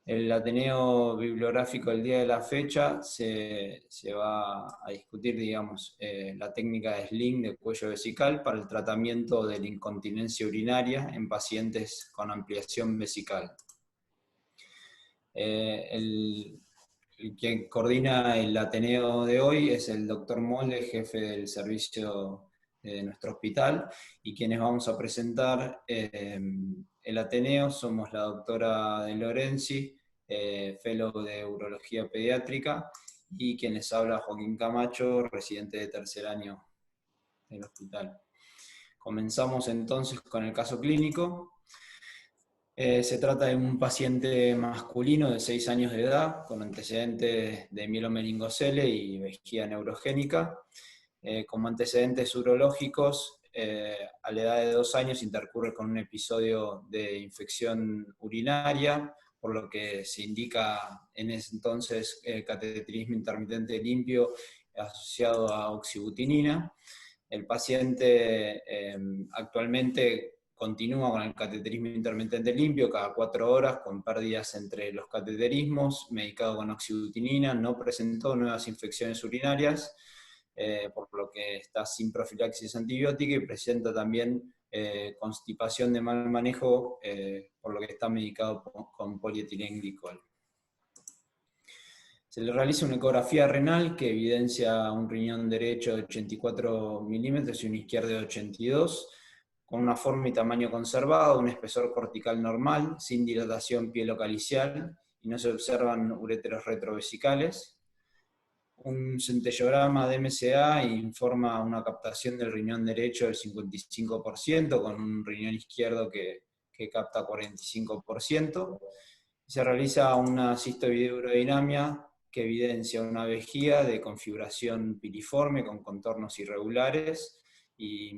El Ateneo Bibliográfico el día de la fecha se va a discutir, digamos, la técnica de sling de cuello vesical para el tratamiento de la incontinencia urinaria en pacientes con ampliación vesical. Quien coordina el Ateneo de hoy es el doctor Mole, jefe del servicio de nuestro hospital, y quienes vamos a presentar el Ateneo somos la doctora De Lorenzi, fellow de Urología Pediátrica, y quien les habla Joaquín Camacho, residente de tercer año del hospital. Comenzamos entonces con el caso clínico. Se trata de un paciente masculino de 6 años de edad, con antecedentes de mielomeningocele y vejiga neurogénica. Como antecedentes urológicos, a la edad de 2 años intercurre con un episodio de infección urinaria, por lo que se indica en ese entonces cateterismo intermitente limpio asociado a oxibutinina. El paciente actualmente continúa con el cateterismo intermitente limpio cada 4 horas, con pérdidas entre los cateterismos, medicado con oxibutinina, no presentó nuevas infecciones urinarias, por lo que está sin profilaxis antibiótica, y presenta también constipación de mal manejo, por lo que está medicado con polietilenglicol. Se le realiza una ecografía renal que evidencia un riñón derecho de 84 milímetros y un izquierdo de 82, con una forma y tamaño conservado, un espesor cortical normal, sin dilatación pielocalicial, y no se observan uréteros retrovesicales. Un centellograma de MCA informa una captación del riñón derecho del 55%, con un riñón izquierdo que capta 45%. Se realiza una cistovideurodinamia que evidencia una vejiga de configuración piriforme con contornos irregulares, y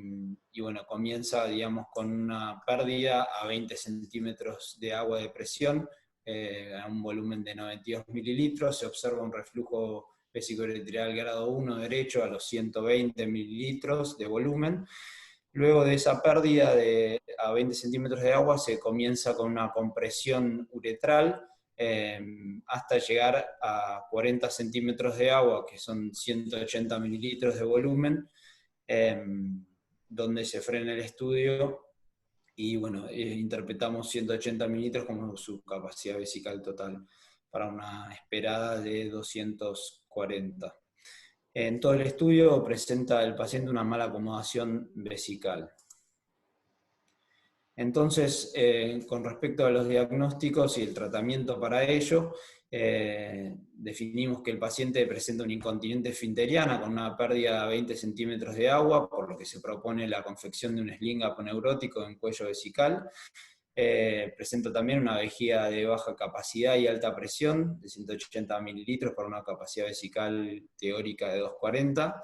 bueno, comienza, digamos, con una pérdida a 20 centímetros de agua de presión, a un volumen de 92 mililitros. Se observa un reflujo vesicoureteral grado 1 derecho a los 120 mililitros de volumen. Luego de esa pérdida a 20 centímetros de agua se comienza con una compresión uretral hasta llegar a 40 centímetros de agua, que son 180 mililitros de volumen, donde se frena el estudio y bueno, interpretamos 180 mililitros como su capacidad vesical total, para una esperada de 240. En todo el estudio presenta el paciente una mala acomodación vesical. Entonces, con respecto a los diagnósticos y el tratamiento para ello, definimos que el paciente presenta una incontinencia esfinteriana con una pérdida de 20 centímetros de agua, por lo que se propone la confección de un sling aponeurótico en cuello vesical. Presenta también una vejiga de baja capacidad y alta presión, de 180 mililitros por una capacidad vesical teórica de 240,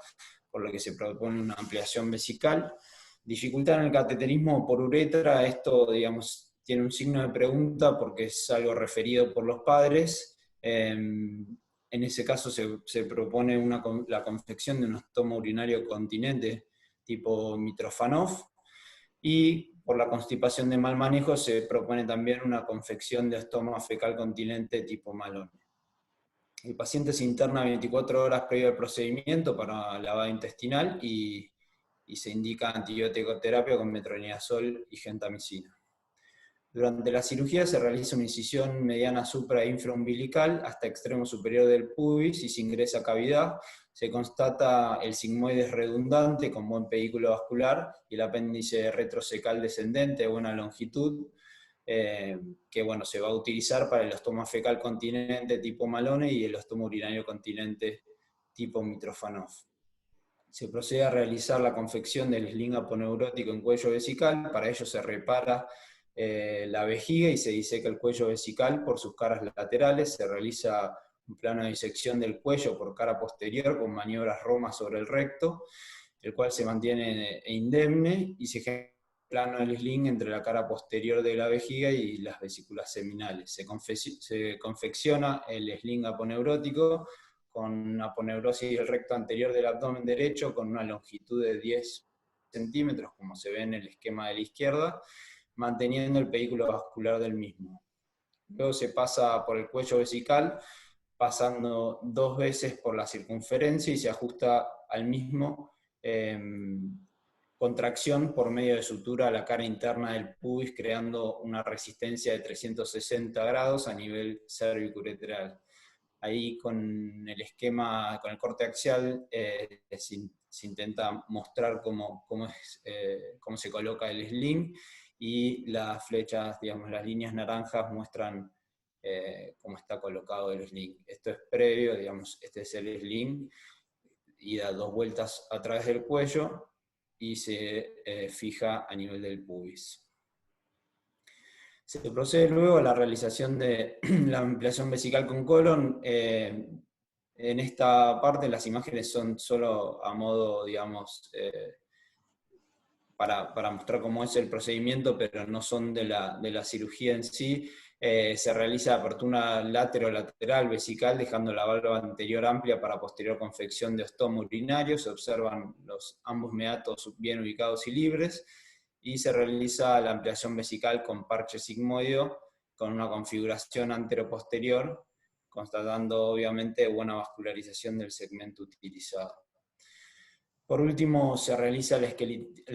por lo que se propone una ampliación vesical. Dificultad en el cateterismo por uretra, esto, digamos, tiene un signo de pregunta porque es algo referido por los padres. En ese caso se propone la confección de un estoma urinario continente tipo Mitrofanov, y por la constipación de mal manejo se propone también una confección de estoma fecal continente tipo Malone. El paciente se interna 24 horas previo al procedimiento para lavado intestinal y se indica antibiótico-terapia con metronidazol y gentamicina. Durante la cirugía se realiza una incisión mediana supra e infraumbilical hasta extremo superior del pubis y se ingresa a cavidad. Se constata el sigmoides redundante con buen pedículo vascular y el apéndice retrocecal descendente de buena longitud, que bueno, se va a utilizar para el estoma fecal continente tipo Malone y el estoma urinario continente tipo Mitrofanov. Se procede a realizar la confección del sling aponeurótico en cuello vesical. Para ello se repara la vejiga y se diseca el cuello vesical por sus caras laterales. Se realiza un plano de disección del cuello por cara posterior con maniobras Roma sobre el recto, el cual se mantiene indemne, y se genera un plano del sling entre la cara posterior de la vejiga y las vesículas seminales. Se confecciona el sling aponeurótico con una aponeurosis del recto anterior del abdomen derecho con una longitud de 10 centímetros, como se ve en el esquema de la izquierda, manteniendo el pedículo vascular del mismo. Luego se pasa por el cuello vesical, pasando 2 veces por la circunferencia y se ajusta al mismo contracción por medio de sutura a la cara interna del pubis, creando una resistencia de 360 grados a nivel cervicuretral. Ahí con el esquema, con el corte axial, se intenta mostrar cómo se coloca el sling, y las flechas, digamos, las líneas naranjas muestran cómo está colocado el sling. Esto es previo, digamos, este es el sling, y da 2 vueltas a través del cuello y se fija a nivel del pubis. Se procede luego a la realización de la ampliación vesical con colon. En esta parte las imágenes son solo a modo, digamos, para mostrar cómo es el procedimiento, pero no son de la cirugía en sí. Se realiza apertura lateral vesical, dejando la válvula anterior amplia para posterior confección de ostomo urinario. Se observan ambos meatos bien ubicados y libres, y se realiza la ampliación vesical con parche sigmoideo, con una configuración antero-posterior, constatando obviamente buena vascularización del segmento utilizado. Por último, se realiza la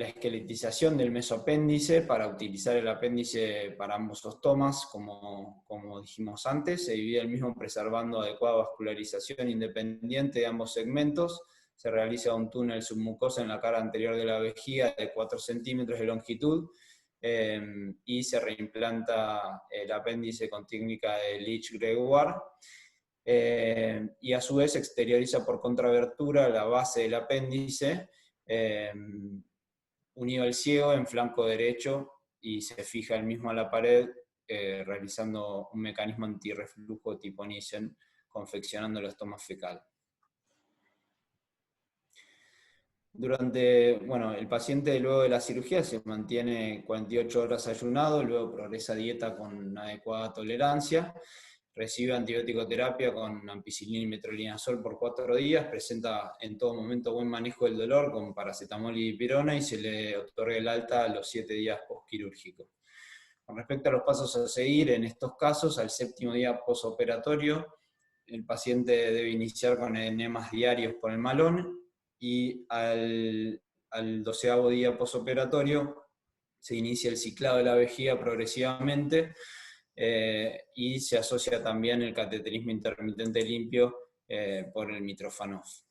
esqueletización del mesopéndice para utilizar el apéndice para ambos ostomas, como dijimos antes. Se divide el mismo preservando adecuada vascularización independiente de ambos segmentos. Se realiza un túnel submucosa en la cara anterior de la vejiga de 4 centímetros de longitud, y se reimplanta el apéndice con técnica de Leach-Gregoire. Y a su vez exterioriza por contrabertura la base del apéndice, unido al ciego en flanco derecho, y se fija el mismo a la pared, realizando un mecanismo antirreflujo tipo Nissen, confeccionando el estoma fecal. El paciente luego de la cirugía se mantiene 48 horas ayunado, luego progresa a dieta con adecuada tolerancia, recibe antibiótico-terapia con ampicilina y metronidazol por 4 días, presenta en todo momento buen manejo del dolor con paracetamol y dipirona, y se le otorga el alta a los 7 días postquirúrgico. Con respecto a los pasos a seguir en estos casos, al 7º día posoperatorio, el paciente debe iniciar con enemas diarios por el malón, y al 12º día posoperatorio se inicia el ciclado de la vejiga progresivamente, y se asocia también el cateterismo intermitente limpio por el Mitrofanoff.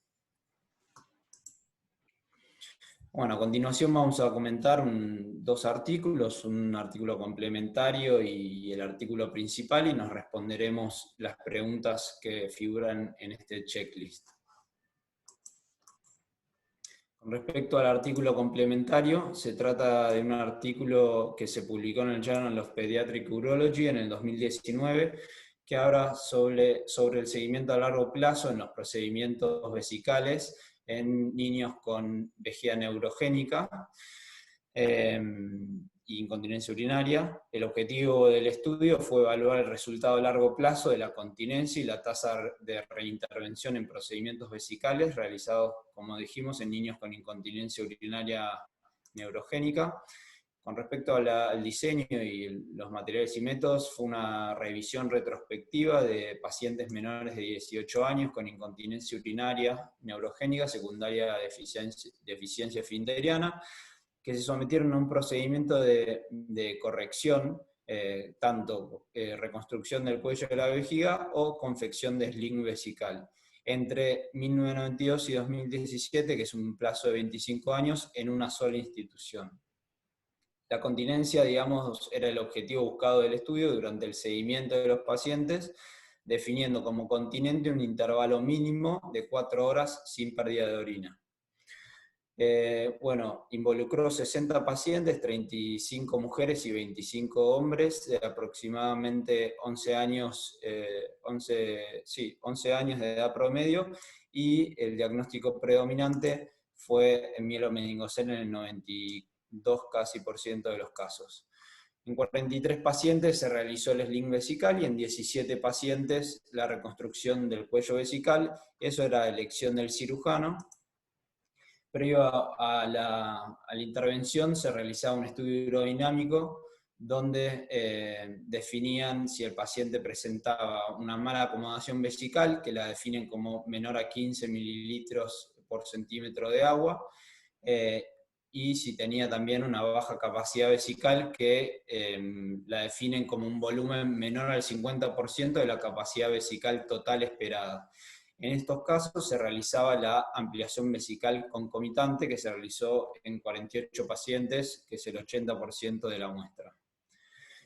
Bueno, a continuación vamos a comentar 2 artículos, un artículo complementario y el artículo principal, y nos responderemos las preguntas que figuran en este checklist. Con respecto al artículo complementario, se trata de un artículo que se publicó en el Journal of Pediatric Urology en el 2019, que habla sobre el seguimiento a largo plazo en los procedimientos vesicales en niños con vejiga neurogénica y incontinencia urinaria. El objetivo del estudio fue evaluar el resultado a largo plazo de la continencia y la tasa de reintervención en procedimientos vesicales realizados, como dijimos, en niños con incontinencia urinaria neurogénica. Con respecto al diseño y los materiales y métodos, fue una revisión retrospectiva de pacientes menores de 18 años con incontinencia urinaria neurogénica secundaria a deficiencia esfinteriana, que se sometieron a un procedimiento de corrección, tanto reconstrucción del cuello de la vejiga o confección de sling vesical, entre 1992 y 2017, que es un plazo de 25 años, en una sola institución. La continencia, digamos, era el objetivo buscado del estudio durante el seguimiento de los pacientes, definiendo como continente un intervalo mínimo de 4 horas sin pérdida de orina. Involucró 60 pacientes, 35 mujeres y 25 hombres, de aproximadamente 11 años de edad promedio, y el diagnóstico predominante fue mielomeningocele en el 92% casi de los casos. En 43 pacientes se realizó el sling vesical y en 17 pacientes la reconstrucción del cuello vesical. Eso era elección del cirujano. Previo a la intervención se realizaba un estudio hidrodinámico donde definían si el paciente presentaba una mala acomodación vesical, que la definen como menor a 15 mililitros por centímetro de agua, y si tenía también una baja capacidad vesical, que la definen como un volumen menor al 50% de la capacidad vesical total esperada. En estos casos se realizaba la ampliación vesical concomitante, que se realizó en 48 pacientes, que es el 80% de la muestra.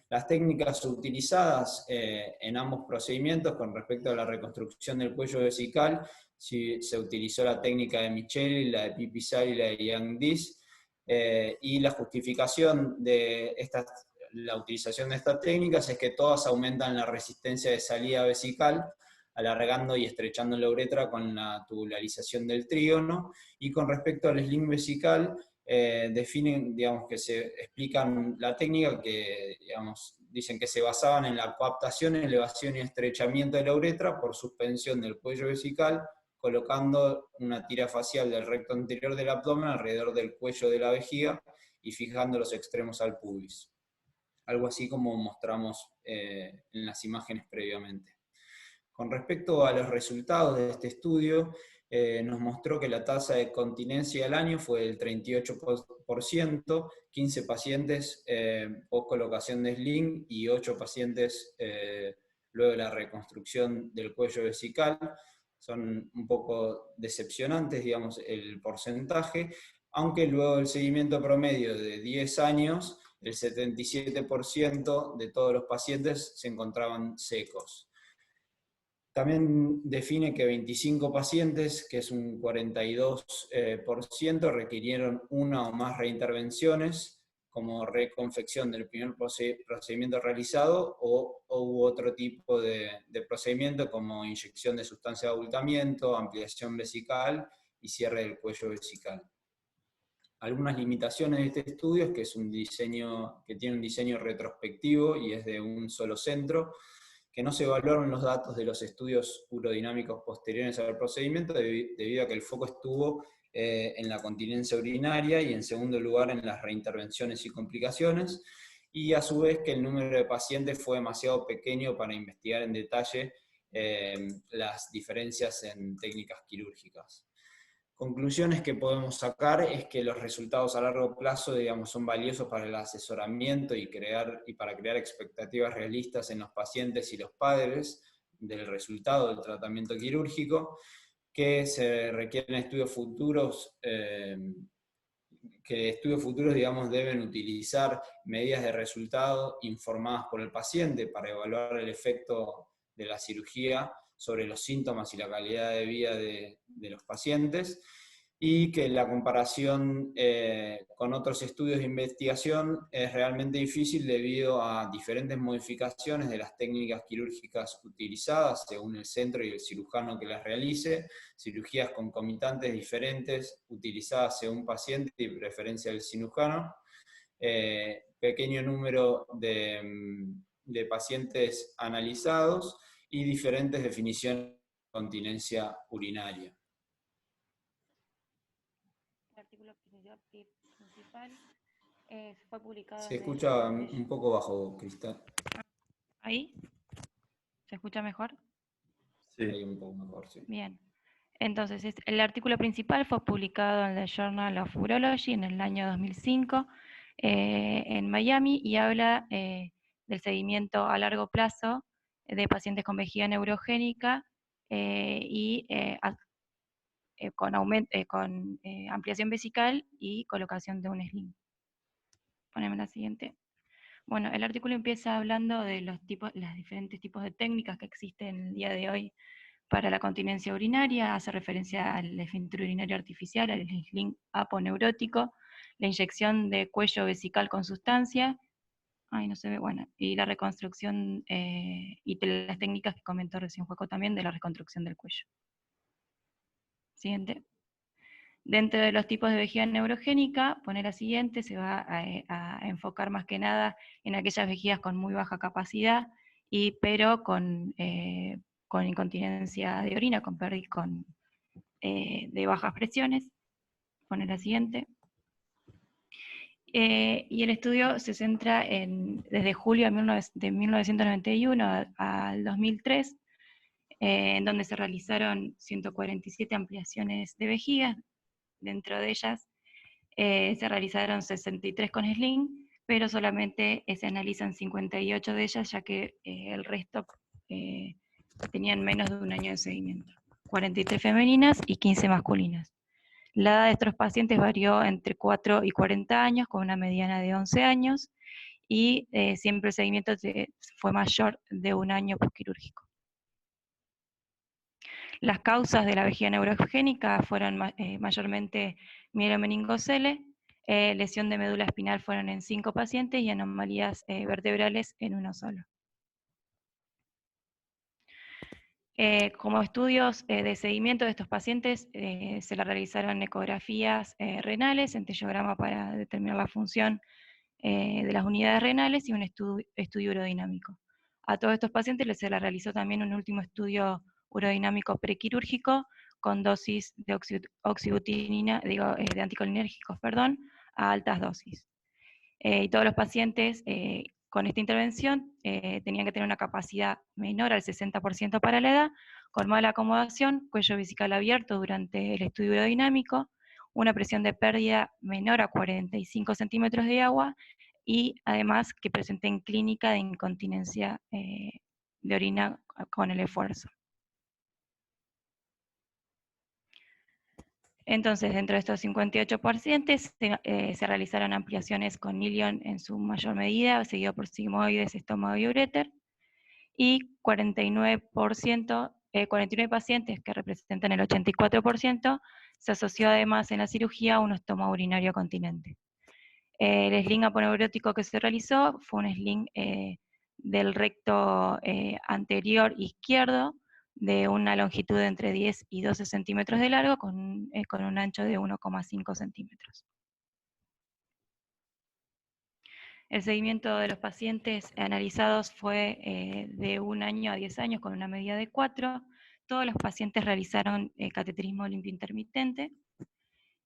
Las técnicas utilizadas en ambos procedimientos con respecto a la reconstrucción del cuello vesical, se utilizó la técnica de Micheli, la de Pipisar y la de Young-Dis, y la justificación de la utilización de estas técnicas es que todas aumentan la resistencia de salida vesical, alargando y estrechando la uretra con la tubularización del trígono, y con respecto al sling vesical, definen, digamos, que se explican la técnica, que, digamos, dicen que se basaban en la coaptación, elevación y estrechamiento de la uretra por suspensión del cuello vesical, colocando una tira facial del recto anterior del abdomen alrededor del cuello de la vejiga y fijando los extremos al pubis. Algo así como mostramos en las imágenes previamente. Con respecto a los resultados de este estudio, nos mostró que la tasa de continencia al año fue del 38%, 15 pacientes post colocación de sling y 8 pacientes luego de la reconstrucción del cuello vesical. Son un poco decepcionantes, digamos, el porcentaje, aunque luego del seguimiento promedio de 10 años, el 77% de todos los pacientes se encontraban secos. También define que 25 pacientes, que es un 42%, requirieron una o más reintervenciones, como reconfección del primer procedimiento realizado, o hubo otro tipo de procedimiento, como inyección de sustancia de abultamiento, ampliación vesical y cierre del cuello vesical. Algunas limitaciones de este estudio es que es un diseño que tiene un diseño retrospectivo y es de un solo centro, que no se evaluaron los datos de los estudios urodinámicos posteriores al procedimiento debido a que el foco estuvo en la continencia urinaria y en segundo lugar en las reintervenciones y complicaciones, y a su vez que el número de pacientes fue demasiado pequeño para investigar en detalle las diferencias en técnicas quirúrgicas. Conclusiones que podemos sacar es que los resultados a largo plazo, digamos, son valiosos para el asesoramiento y para crear expectativas realistas en los pacientes y los padres del resultado del tratamiento quirúrgico, que se requieren estudios futuros, digamos, deben utilizar medidas de resultado informadas por el paciente para evaluar el efecto de la cirugía sobre los síntomas y la calidad de vida de los pacientes, y que la comparación con otros estudios de investigación es realmente difícil debido a diferentes modificaciones de las técnicas quirúrgicas utilizadas según el centro y el cirujano que las realice, cirugías concomitantes diferentes utilizadas según paciente y preferencia del cirujano, pequeño número de pacientes analizados y diferentes definiciones de continencia urinaria. El artículo principal fue publicado. Se escucha un poco bajo, Cristal. ¿Ahí? ¿Se escucha mejor? Sí. Ahí un poco mejor, sí. Bien. Entonces, el artículo principal fue publicado en el Journal of Urology en el año 2005 en Miami, y habla del seguimiento a largo plazo de pacientes con vejiga neurogénica y con ampliación vesical y colocación de un sling. Poneme la siguiente. Bueno, el artículo empieza hablando de los diferentes tipos de técnicas que existen el día de hoy para la continencia urinaria. Hace referencia al esfínter urinario artificial, al sling aponeurótico, la inyección de cuello vesical con sustancia, no se ve, bueno, y la reconstrucción y las técnicas que comentó recién Joaco también de la reconstrucción del cuello. Siguiente. Dentro de los tipos de vejiga neurogénica, pone la siguiente, se va a enfocar más que nada en aquellas vejigas con muy baja capacidad, pero con incontinencia de orina, de bajas presiones. Pone la siguiente. Y el estudio se centra desde julio de 1991 al 2003, en donde se realizaron 147 ampliaciones de vejigas. Dentro de ellas se realizaron 63 con sling, pero solamente se analizan 58 de ellas, ya que el resto tenían menos de un año de seguimiento. 43 femeninas y 15 masculinas. La edad de estos pacientes varió entre 4 y 40 años, con una mediana de 11 años, y siempre el seguimiento fue mayor de un año postquirúrgico. Las causas de la vejiga neurogénica fueron mayormente mielomeningocele, lesión de médula espinal fueron en 5 pacientes y anomalías vertebrales en uno solo. Como estudios de seguimiento de estos pacientes, se le realizaron ecografías renales, centellograma para determinar la función de las unidades renales y un estudio urodinámico. A todos estos pacientes se les realizó también un último estudio urodinámico prequirúrgico con dosis de oxibutinina, de anticolinérgicos, a altas dosis. Y todos los pacientes con esta intervención tenían que tener una capacidad menor al 60% para la edad, con mala acomodación, cuello vesical abierto durante el estudio urodinámico, una presión de pérdida menor a 45 centímetros de agua, y además que presenten clínica de incontinencia de orina con el esfuerzo. Entonces, dentro de estos 58 pacientes, se realizaron ampliaciones con ilion en su mayor medida, seguido por sigmoides, estómago y uréter, y 49 pacientes, que representan el 84%, se asoció además en la cirugía a un estómago urinario continente. El sling aponeurótico que se realizó fue un sling del recto anterior izquierdo, de una longitud de entre 10 y 12 centímetros de largo, con un ancho de 1,5 centímetros. El seguimiento de los pacientes analizados fue de 1 año a 10 años, con una medida de 4. Todos los pacientes realizaron cateterismo limpio intermitente,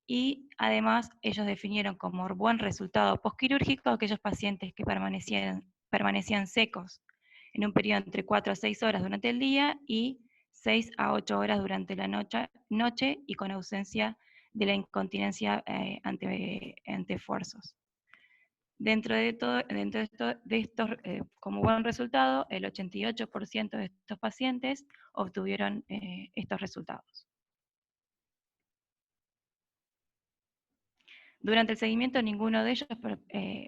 y además ellos definieron como buen resultado postquirúrgico aquellos pacientes que permanecían secos en un periodo entre 4 a 6 horas durante el día y 6 a 8 horas durante la noche, y con ausencia de la incontinencia ante esfuerzos. Dentro de estos, como buen resultado, el 88% de estos pacientes obtuvieron estos resultados. Durante el seguimiento, ninguno de ellos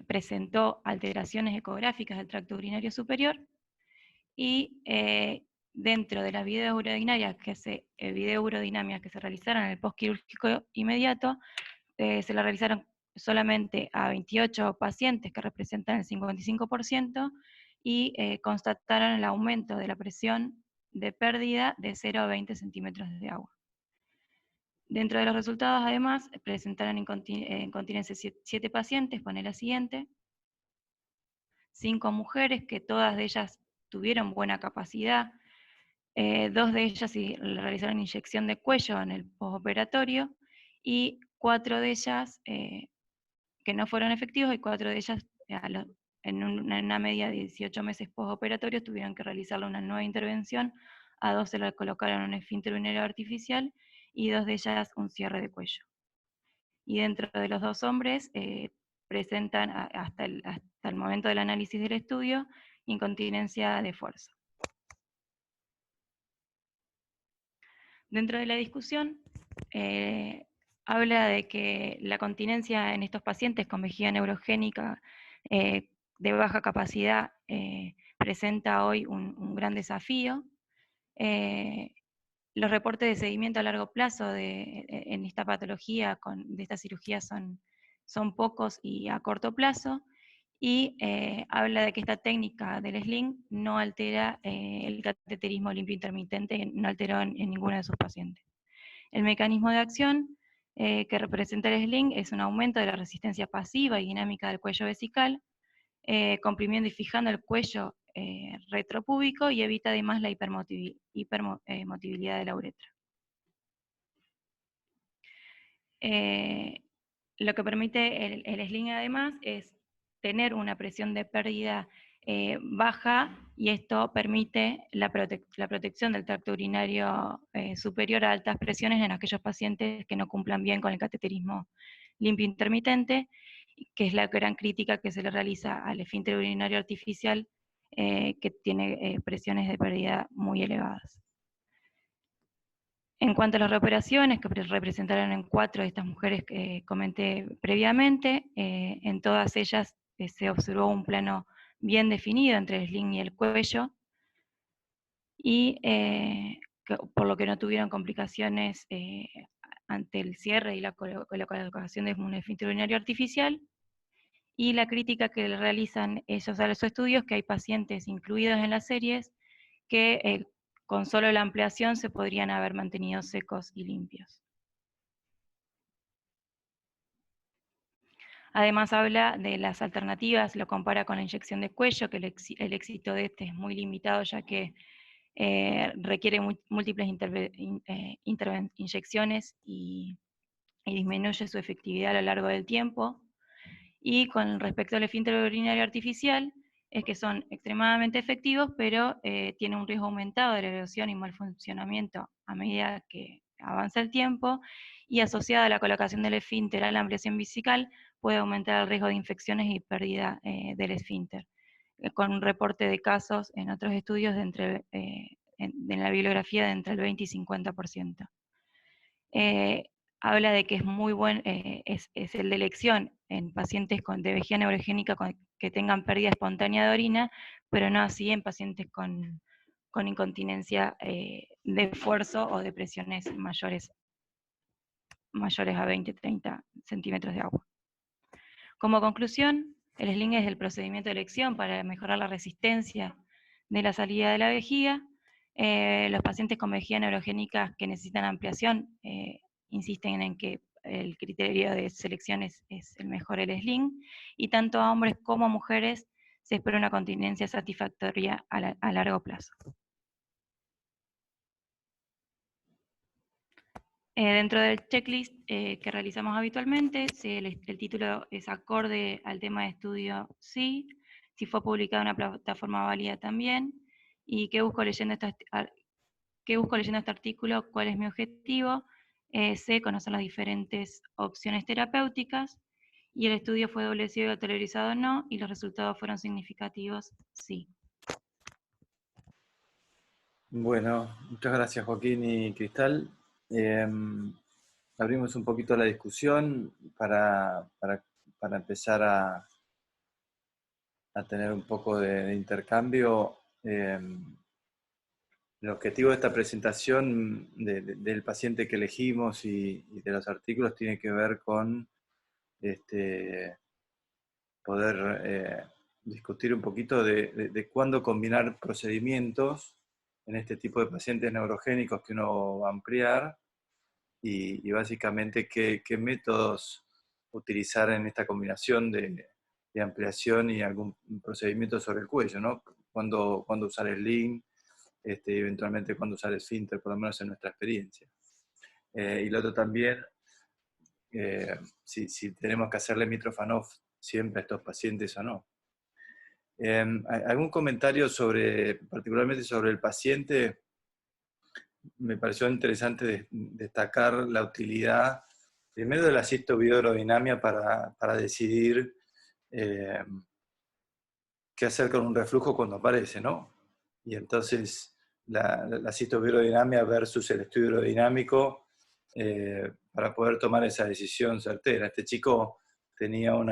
presentó alteraciones ecográficas del tracto urinario superior, y dentro de las videourodinamias que se realizaron en el postquirúrgico inmediato, se la realizaron solamente a 28 pacientes, que representan el 55%, y constataron el aumento de la presión de pérdida de 0 a 20 centímetros de agua. Dentro de los resultados, además, presentaron incontinencia 7 pacientes, pone la siguiente, 5 mujeres, que todas de ellas tuvieron buena capacidad, 2 de ellas realizaron inyección de cuello en el postoperatorio, y 4 de ellas que no fueron efectivos, y 4 de ellas en una media de 18 meses postoperatorios tuvieron que realizarle una nueva intervención. A 2 se le colocaron un esfínter urinario artificial, y 2 de ellas un cierre de cuello. Y dentro de los 2 hombres presentan hasta el momento del análisis del estudio incontinencia de fuerza. Dentro de la discusión habla de que la continencia en estos pacientes con vejiga neurogénica de baja capacidad presenta hoy un gran desafío. Los reportes de seguimiento a largo plazo en esta patología, de esta cirugía, son pocos y a corto plazo, y habla de que esta técnica del sling no altera el cateterismo limpio intermitente, no alteró en ninguno de sus pacientes. El mecanismo de acción que representa el sling es un aumento de la resistencia pasiva y dinámica del cuello vesical, comprimiendo y fijando el cuello retropúbico, y evita además la hipermotilidad de la uretra. lo que permite el sling además es tener una presión de pérdida baja, y esto permite la protección del tracto urinario superior a altas presiones en aquellos pacientes que no cumplan bien con el cateterismo limpio intermitente, que es la gran crítica que se le realiza al esfínter urinario artificial, que tiene presiones de pérdida muy elevadas. En cuanto a las reoperaciones, que representaron en 4 de estas mujeres que comenté previamente, en todas ellas se observó un plano bien definido entre el sling y el cuello, y por lo que no tuvieron complicaciones ante el cierre y la colocación de un esfínter urinario artificial. Y la crítica que le realizan ellos a los estudios, que hay pacientes incluidos en las series que con solo la ampliación se podrían haber mantenido secos y limpios. Además habla de las alternativas, lo compara con la inyección de cuello, que el éxito de este es muy limitado, ya que requiere múltiples inyecciones y disminuye su efectividad a lo largo del tiempo. Y con respecto al esfínter urinario artificial, es que son extremadamente efectivos, pero tienen un riesgo aumentado de la erosión y mal funcionamiento a medida que avanza el tiempo, y asociada a la colocación del esfínter a la ampliación vesical, puede aumentar el riesgo de infecciones y pérdida del esfínter, con un reporte de casos en otros estudios en la bibliografía de entre el 20 y 50%. Habla de que es muy buen, es el de elección en pacientes de vejiga neurogénica que tengan pérdida espontánea de orina, pero no así en pacientes con incontinencia de esfuerzo o de presiones mayores a 20-30 centímetros de agua. Como conclusión, el sling es el procedimiento de elección para mejorar la resistencia de la salida de la vejiga. Los pacientes con vejiga neurogénica que necesitan ampliación insisten en que el criterio de selección es el mejor, el sling, y tanto a hombres como a mujeres se espera una continencia satisfactoria a largo plazo. Dentro del checklist que realizamos habitualmente, el título es acorde al tema de estudio, sí, si fue publicado en una plataforma válida también, y qué busco leyendo este artículo, cuál es mi objetivo, C, conocer las diferentes opciones terapéuticas, y el estudio fue doble ciego televisado o no, y los resultados fueron significativos, sí. Bueno, muchas gracias Joaquín y Cristal. Abrimos un poquito la discusión para empezar a tener un poco de intercambio. El objetivo de esta presentación del paciente que elegimos y de los artículos tiene que ver con poder discutir un poquito de cuándo combinar procedimientos en este tipo de pacientes neurogénicos que uno va a ampliar, y básicamente qué métodos utilizar en esta combinación de ampliación y algún procedimiento sobre el cuello, ¿no? Cuándo usar el sling, eventualmente cuándo usar el esfínter, por lo menos en nuestra experiencia. Y lo otro también, si tenemos que hacerle Mitrofanov siempre a estos pacientes o no. ¿Algún comentario particularmente sobre el paciente? Me pareció interesante destacar la utilidad primero de la cistobioaerodinamia para decidir qué hacer con un reflujo cuando aparece, ¿no? Y entonces la cistobioaerodinamia versus el estudio aerodinámico para poder tomar esa decisión certera. Este chico tenía un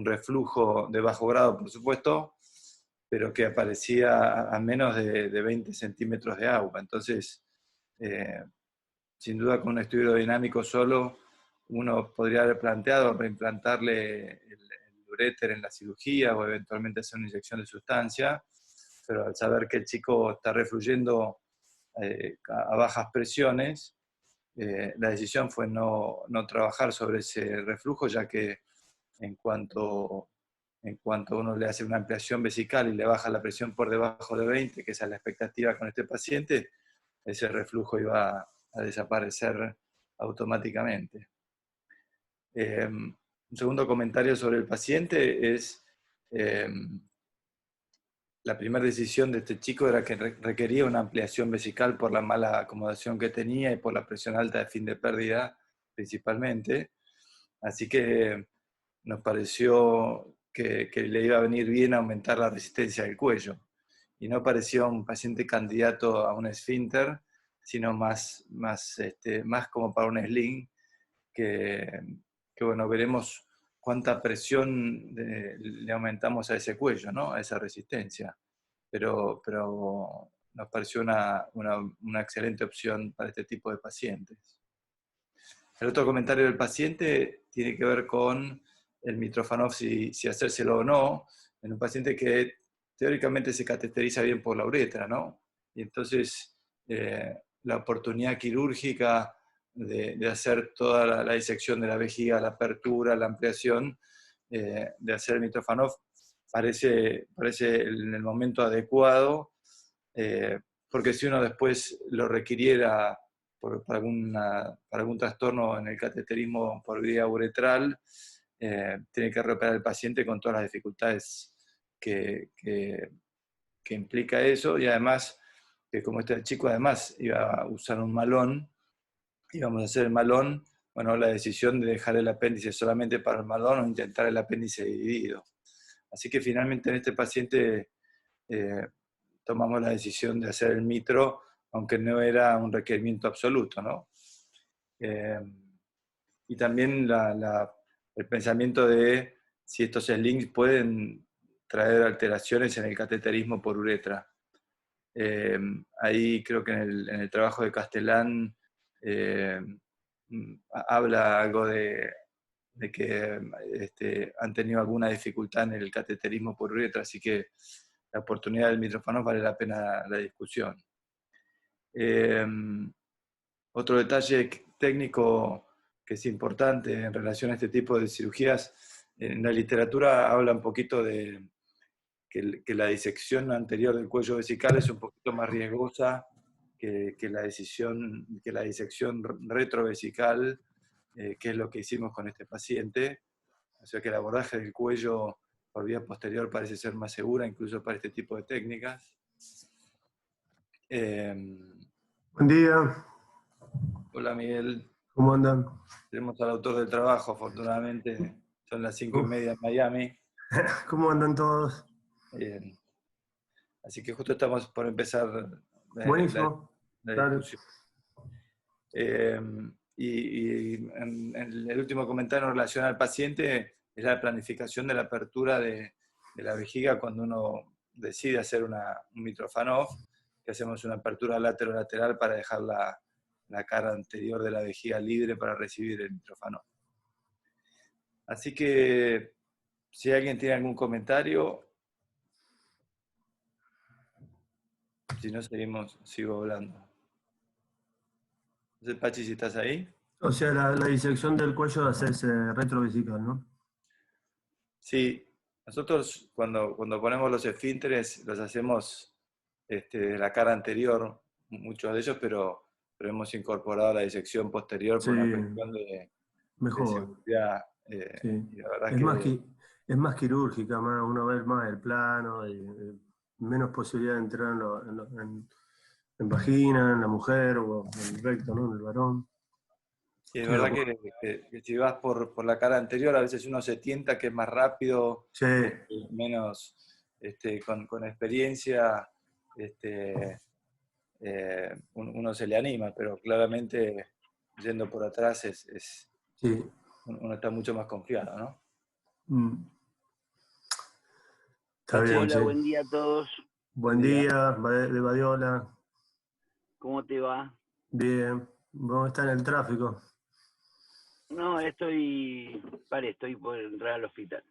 reflujo de bajo grado, por supuesto, pero que aparecía a menos de 20 centímetros de agua. Entonces, sin duda con un estudio aerodinámico solo, uno podría haber planteado reimplantarle el uréter en la cirugía o eventualmente hacer una inyección de sustancia, pero al saber que el chico está refluyendo a bajas presiones, la decisión fue no trabajar sobre ese reflujo, ya que en cuanto uno le hace una ampliación vesical y le baja la presión por debajo de 20, que esa es la expectativa con este paciente, ese reflujo iba a desaparecer automáticamente. Un segundo comentario sobre el paciente es, la primera decisión de este chico era que requería una ampliación vesical por la mala acomodación que tenía y por la presión alta de fin de pérdida principalmente. Así que nos pareció que le iba a venir bien aumentar la resistencia del cuello. Y no parecía un paciente candidato a un esfínter, sino más como para un sling, que bueno, veremos cuánta presión le aumentamos a ese cuello, ¿no? A esa resistencia. Pero nos pareció una excelente opción para este tipo de pacientes. El otro comentario del paciente tiene que ver con el Mitrofanov, si hacérselo o no, en un paciente que teóricamente se cateteriza bien por la uretra, ¿no? Y entonces la oportunidad quirúrgica de hacer toda la disección de la vejiga, la apertura, la ampliación, de hacer el Mitrofanov, parece en el momento adecuado, porque si uno después lo requiriera para algún trastorno en el cateterismo por vía uretral, tiene que reoperar el paciente con todas las dificultades que implica eso, y además, que como este chico además iba a usar un malón, íbamos a hacer el malón, bueno, la decisión de dejar el apéndice solamente para el malón o intentar el apéndice dividido. Así que finalmente en este paciente tomamos la decisión de hacer el mitro, aunque no era un requerimiento absoluto, ¿no? Y también el pensamiento de si estos slings pueden traer alteraciones en el cateterismo por uretra. Ahí creo que en el trabajo de Castellán habla algo de que han tenido alguna dificultad en el cateterismo por uretra, así que la oportunidad del Mitrofanov vale la pena la discusión. Otro detalle técnico que es importante en relación a este tipo de cirugías, en la literatura habla un poquito de que la disección anterior del cuello vesical es un poquito más riesgosa que la disección retrovesical, que es lo que hicimos con este paciente. O sea que el abordaje del cuello por vía posterior parece ser más segura, incluso para este tipo de técnicas. Buen día. Hola Miguel. ¿Cómo andan? Tenemos al autor del trabajo, afortunadamente. Son las 5:30 en Miami. ¿Cómo andan todos? Bien. Así que justo estamos por empezar Buenísimo. la discusión. Y en el último comentario en relación al paciente es la planificación de la apertura de la vejiga cuando uno decide hacer un Mitrofanov, que hacemos una apertura lateral para dejar la cara anterior de la vejiga libre para recibir el Mitrofanov. Así que si alguien tiene algún comentario, si no sigo hablando. Entonces, Pachi, si estás ahí. O sea, la disección del cuello de hacerse retrovesical, ¿no? Sí, nosotros cuando ponemos los esfínteres los hacemos de la cara anterior, muchos de ellos, pero hemos incorporado la disección posterior por una cuestión de seguridad. Sí. Y la verdad es más quirúrgica, uno ve más el plano, y menos posibilidad de entrar en vagina, en la mujer o en el recto, ¿no? En el varón. Sí, es verdad que si vas por la cara anterior, a veces uno se tienta que es más rápido, sí. Menos con experiencia, uno se le anima, pero claramente yendo por atrás sí. Uno está mucho más confiado, ¿no? Está bien, hola, buen día a todos. Buen día, de Badiola. ¿Cómo te va? Bien. ¿Vos estás en el tráfico? No, estoy por entrar al hospital.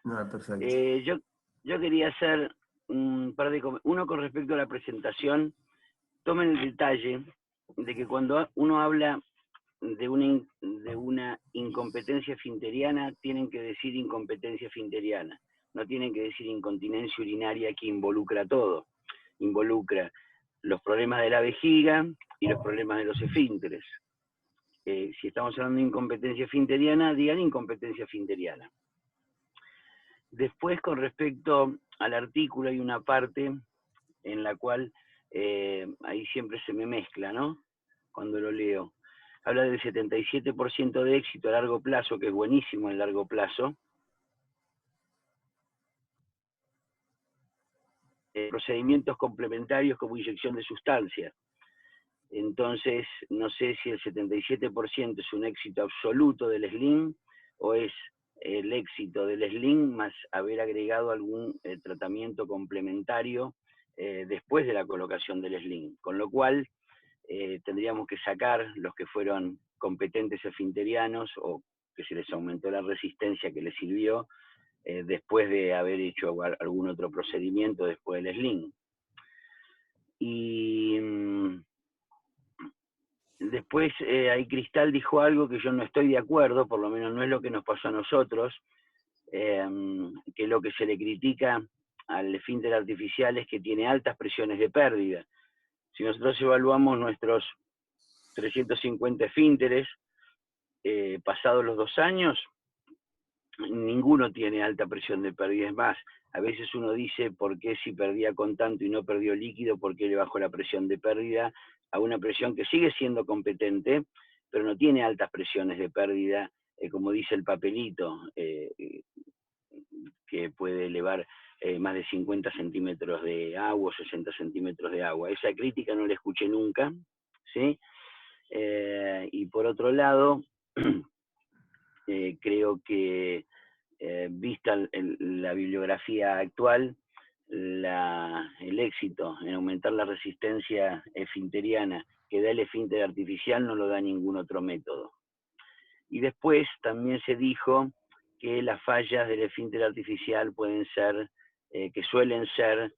No, perfecto. Yo quería hacer un par de comentarios. Uno con respecto a la presentación. Tomen el detalle de que cuando uno habla de una incompetencia esfinteriana, tienen que decir incompetencia esfinteriana. No tienen que decir incontinencia urinaria, que involucra todo. Involucra los problemas de la vejiga y los problemas de los esfínteres. si estamos hablando de incompetencia esfinteriana, digan incompetencia esfinteriana. Después, con respecto al artículo, hay una parte en la cual ahí siempre se me mezcla, ¿no? Cuando lo leo. Habla del 77% de éxito a largo plazo, que es buenísimo en largo plazo. Procedimientos complementarios como inyección de sustancias. Entonces, no sé si el 77% es un éxito absoluto del SLIM o es el éxito del SLIM más haber agregado algún tratamiento complementario después de la colocación del SLIM. Con lo cual, tendríamos que sacar los que fueron competentes esfinterianos o que se les aumentó la resistencia que les sirvió después de haber hecho algún otro procedimiento después del SLIM. Y después ahí Cristal dijo algo que yo no estoy de acuerdo, por lo menos no es lo que nos pasó a nosotros, que lo que se le critica al esfínter artificial es que tiene altas presiones de pérdida. Si nosotros evaluamos nuestros 350 esfínteres pasados los 2 años, ninguno tiene alta presión de pérdida. Es más, a veces uno dice, ¿por qué si perdía con tanto y no perdió líquido, por qué le bajó la presión de pérdida a una presión que sigue siendo competente, pero no tiene altas presiones de pérdida, como dice el papelito, que puede elevar más de 50 centímetros de agua o 60 centímetros de agua? Esa crítica no la escuché nunca, ¿sí? Y por otro lado, creo que vista la bibliografía actual, el éxito en aumentar la resistencia esfinteriana que da el esfínter artificial no lo da ningún otro método. Y después también se dijo que las fallas del esfínter artificial pueden ser, que suelen ser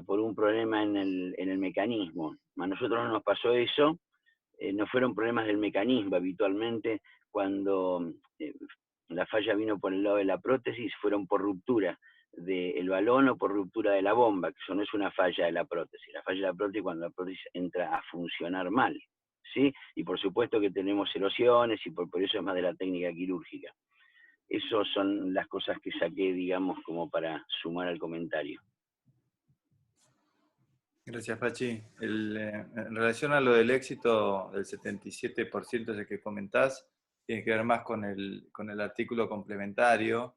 por un problema en el mecanismo. A nosotros no nos pasó eso, no fueron problemas del mecanismo. Habitualmente cuando la falla vino por el lado de la prótesis, fueron por ruptura del balón o por ruptura de la bomba, que eso no es una falla de la prótesis. La falla de la prótesis es cuando la prótesis entra a funcionar mal, ¿sí? Y por supuesto que tenemos erosiones y por eso es más de la técnica quirúrgica. Esas son las cosas que saqué, digamos, como para sumar al comentario. Gracias, Pachi. En relación a lo del éxito del 77% de que comentás, tiene que ver más con el artículo complementario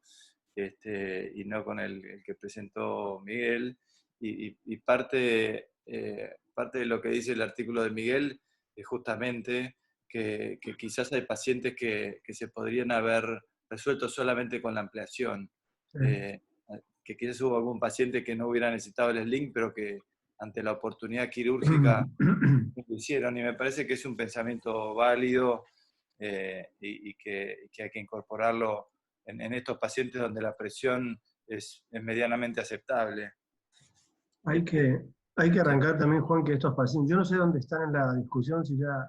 y no con el que presentó Miguel. Y parte de lo que dice el artículo de Miguel es justamente que quizás hay pacientes que se podrían haber resuelto solamente con la ampliación. Que quizás hubo algún paciente que no hubiera necesitado el sling, pero que ante la oportunidad quirúrgica lo hicieron. Y me parece que es un pensamiento válido y que hay que incorporarlo en estos pacientes donde la presión es medianamente aceptable. Hay que arrancar también, Juan, que estos pacientes, yo no sé dónde están en la discusión, si ya,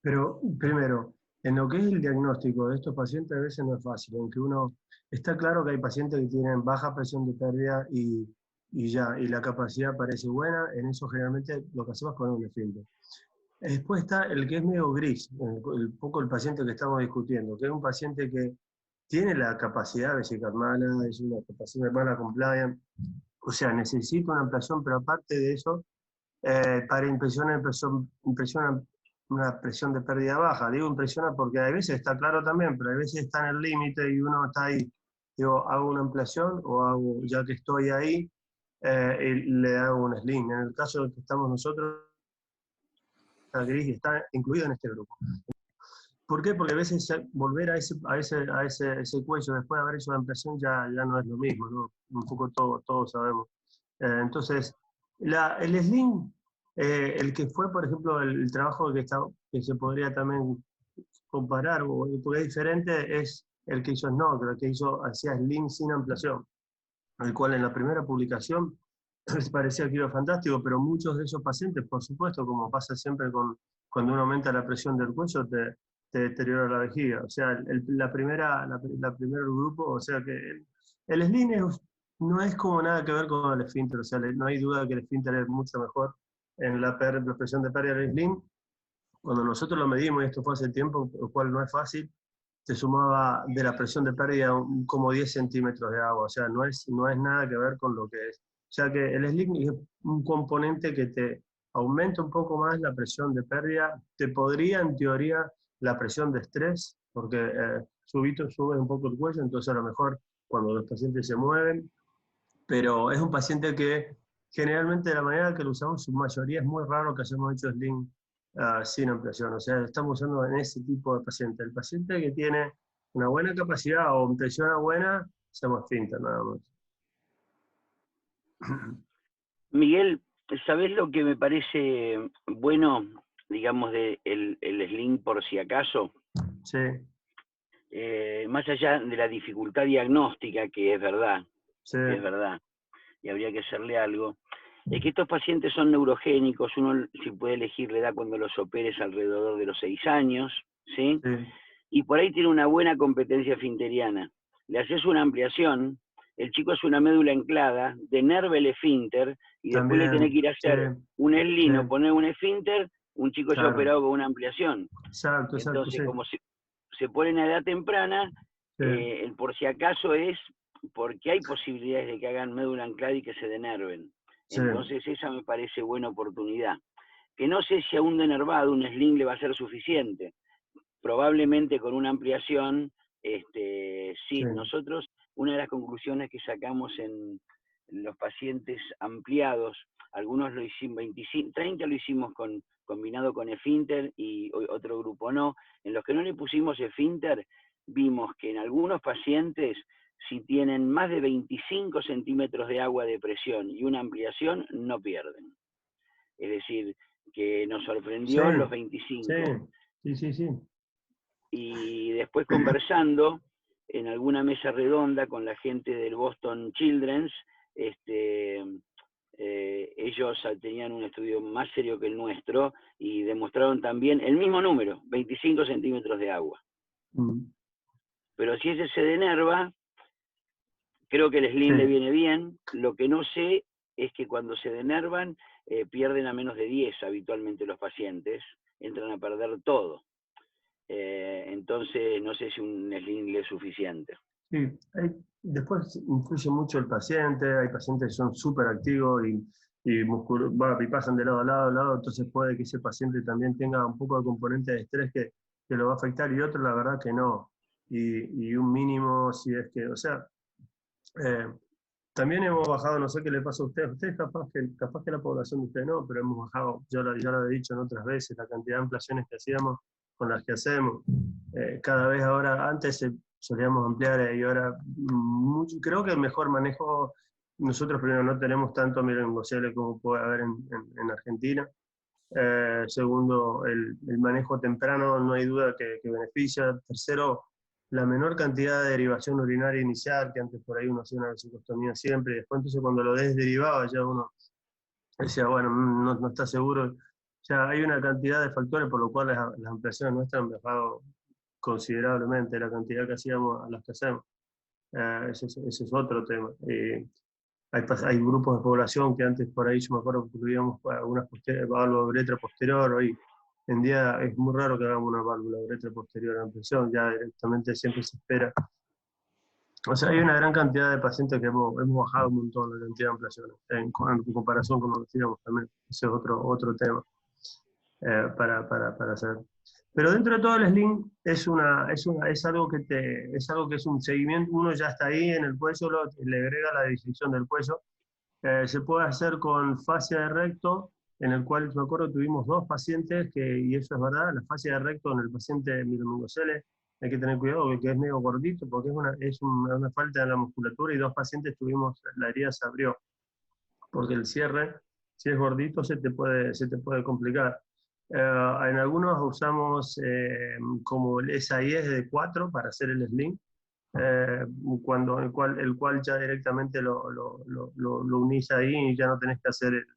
pero primero, en lo que es el diagnóstico de estos pacientes a veces no es fácil, aunque uno, está claro que hay pacientes que tienen baja presión de pérdida y la capacidad parece buena, en eso generalmente lo que hacemos con un esfínter. Después está el que es medio gris, poco el paciente que estamos discutiendo, que es un paciente que tiene la capacidad vesical mala, es una capacidad mala compliant, o sea, necesita una ampliación, pero aparte de eso, para impresiona una presión de pérdida baja. Digo impresiona porque a veces está claro también, pero a veces está en el límite y uno está ahí, digo, hago una ampliación o hago, ya que estoy ahí, le hago un sling. En el caso del que estamos nosotros, está gris y está incluido en este grupo. ¿Por qué? Porque a veces volver a ese cuello después de haber hecho la ampliación ya no es lo mismo, ¿no? Un poco todos sabemos. Entonces, el sling, el que fue, por ejemplo, el trabajo que se podría también comparar, porque es diferente, es el que hizo Snow, que hacía sling sin ampliación, el cual en la primera publicación les parecía que iba fantástico, pero muchos de esos pacientes, por supuesto, como pasa siempre cuando uno aumenta la presión del cuello, te deteriora la vejiga. O sea, la primera grupo, o sea que el sling no es como nada que ver con el esfínter, o sea, no hay duda que el esfínter es mucho mejor en la presión de pérdida del sling, cuando nosotros lo medimos, y esto fue hace tiempo, lo cual no es fácil, se sumaba de la presión de pérdida como 10 centímetros de agua, o sea, no es nada que ver con lo que es. O sea que el sling es un componente que te aumenta un poco más la presión de pérdida, te podría en teoría la presión de estrés, porque sube un poco el cuello, entonces a lo mejor cuando los pacientes se mueven, pero es un paciente que generalmente de la manera que lo usamos, su mayoría es muy raro que hayamos hecho sling sin ampliación, o sea, estamos usando en ese tipo de paciente. El paciente que tiene una buena capacidad o impresiona buena, hacemos esfínter nada más. Miguel, ¿sabés lo que me parece bueno, digamos, de el sling por si acaso? Sí. Más allá de la dificultad diagnóstica, que es verdad, Sí. es verdad, y habría que hacerle algo, es que estos pacientes son neurogénicos, uno si puede elegir la edad cuando los operes alrededor de los 6 años, ¿sí? Sí. Y por ahí tiene una buena competencia esfinteriana. Le haces una ampliación, el chico es una médula anclada, denerva el esfínter, y después le tenés que ir a hacer un sling o poner un esfínter, un chico ya operado con una ampliación. Exacto, Entonces, sí. como se ponen a edad temprana, el por si acaso es porque hay posibilidades de que hagan médula anclada y que se denerven. Entonces esa me parece buena oportunidad. Que no sé si a un denervado un sling le va a ser suficiente. Probablemente con una ampliación, sí. Nosotros, una de las conclusiones que sacamos en los pacientes ampliados, algunos lo hicimos, 30 lo hicimos combinado con esfínter y otro grupo no. En los que no le pusimos esfínter, vimos que en algunos pacientes, si tienen más de 25 centímetros de agua de presión y una ampliación, no pierden. Es decir, que nos sorprendió los 25. Sí. Y después conversando en alguna mesa redonda con la gente del Boston Children's, ellos tenían un estudio más serio que el nuestro y demostraron también el mismo número, 25 centímetros de agua. Pero si ese se denerva, creo que el sling le viene bien. Lo que no sé es que cuando se denervan, pierden a menos de 10 habitualmente los pacientes, entran a perder todo. Entonces no sé si un sling le es suficiente. Sí, después influye mucho el paciente, hay pacientes que son súper activos y pasan de lado a lado, entonces puede que ese paciente también tenga un poco de componente de estrés que lo va a afectar y otro la verdad que no. Y un mínimo si es que, o sea, también hemos bajado, no sé qué le pasa a ustedes capaz que la población de ustedes no, pero hemos bajado, ya lo he dicho en otras veces, la cantidad de ampliaciones que hacíamos con las que hacemos. Cada vez ahora, antes solíamos ampliar y ahora creo que el mejor manejo, nosotros primero no tenemos tanto mielongocele como puede haber en Argentina. Segundo, el manejo temprano no hay duda que beneficia. Tercero, la menor cantidad de derivación urinaria inicial, que antes por ahí uno hacía una vesicostomía siempre, y después entonces cuando lo desderivaba ya uno decía, bueno, no está seguro. Ya hay una cantidad de factores por lo cual las ampliaciones nuestras han bajado considerablemente, la cantidad que hacíamos a las que hacemos. Ese es otro tema. Hay grupos de población que antes por ahí, yo me acuerdo que incluíamos algunas válvulas de uretra posterior, hoy en día es muy raro que hagamos una válvula de uretra posterior a ampliación, ya directamente siempre se espera. O sea, hay una gran cantidad de pacientes que hemos bajado un montón la cantidad de ampliaciones, en comparación con lo que decíamos también. Ese es otro tema para hacer. Pero dentro de todo el sling es algo que es un seguimiento, uno ya está ahí en el cuello, le agrega la disección del cuello. Se puede hacer con fascia de recto, en el cual me acuerdo tuvimos 2 pacientes, y eso es verdad, la fascia de recto en el paciente mielomongocele, hay que tener cuidado que es medio gordito, porque es una falta de la musculatura, y 2 pacientes la herida se abrió, porque el cierre, si es gordito, se te puede complicar. En algunos usamos como el SIS de 4 para hacer el sling, el cual ya directamente lo unís ahí y ya no tenés que hacer